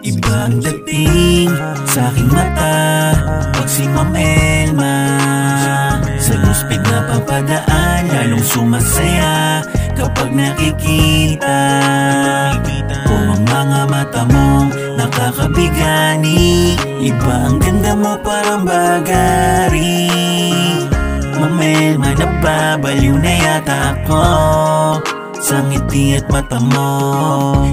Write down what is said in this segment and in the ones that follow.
Iba ang dating sa aking mata pag si Ma'am Elma sa luspid na papadaan, lalong sumasaya kapag nakikita ko ang mga mata mong nakakabigani. Iba ang ganda mo, parang bagari. Ma'am Elma, nababaliw na yata ako sa ngiti at mata mo.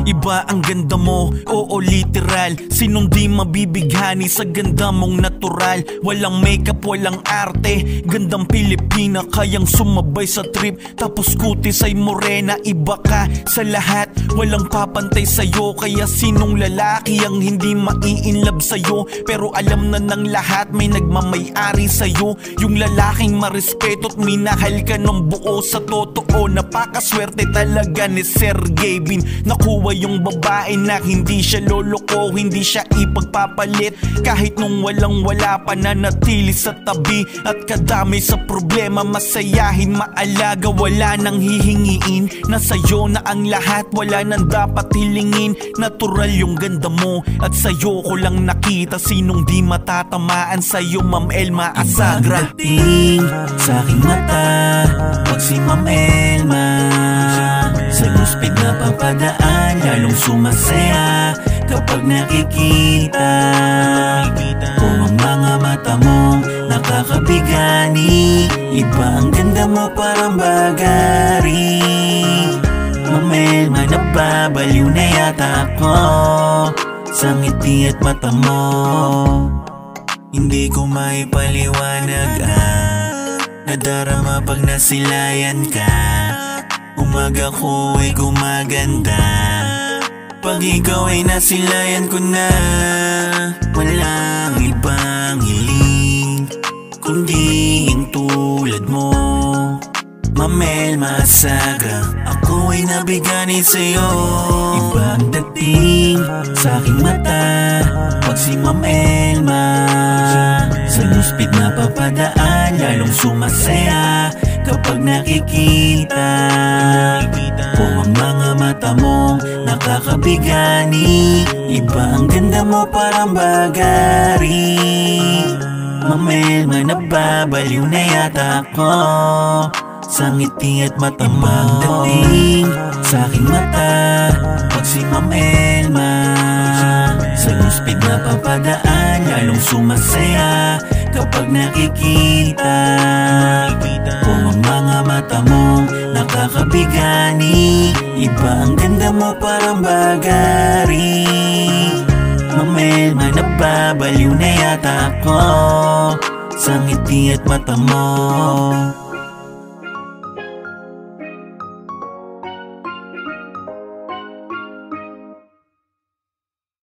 Iba ang ganda mo, oo literal. Sinong di mabibighani sa ganda mong natural. Walang makeup, walang arte, gandang Pilipina, kayang sumabay sa trip. Tapos kutis ay morena, iba ka sa lahat. Walang papantay sa'yo, kaya sinong lalaki ang hindi mai-inlove sa'yo. Pero alam na ng lahat, may nagmamay-ari sa'yo. Yung lalaking marespeto at minahal ka ng buo. Sa totoo, napakaswerte talaga ni Sir Gavin. Nakuha yung babae na hindi siya loloko, hindi siya ipagpapalit. Kahit nung walang wala, pananatili sa tabi at kadamay sa problema, masayahin, maalaga, wala nang hihingiin. Nasa'yo na ang lahat, wala nang dapat hilingin. Natural yung ganda mo at sa'yo ko lang nakita. Sinong di matatamaan sa'yo, Ma'am Elma Asagra. Iba ang dating sa aking mata pag si Ma'am Elma sa luspid na papadaan, lalong sumasaya kapag nakikita ko ang mga mata mong nakakabigani. Iba ang ganda mo, parang bagari. Ma'am Elma, nababaliw na yata ako sa ngiti at mata mo. Hindi ko maipaliwanag nadarama pag nasilayan ka. Umaga ko ay gumaganda pag ikaw ay nasilayan ko na. Walang ibang hiling kundi yung tulad mo, Ma'am Elma Asagra. Ako ay nabigani sa'yo. Iba ang dating sa aking mata pag si Ma'am Elma sa luspid na papadaan, lalong sumasaya kapag nakikita ko ang mga mata mong nakakabigani. Iba ang ganda mo, parang bagari. Ma'am Elma, nababaliw na yata ako sa ngiti at mata mo. Iba ang dating sa aking mata pag si Ma'am Elma sa luspid na papadaan, lalong sumasaya kapag nakikita ko ang mga mata mong nakakabigani. Iba ang ganda mo, parang bagari. Ma'am Elma, nababaliw na yata ako sa ngiti at mata mo.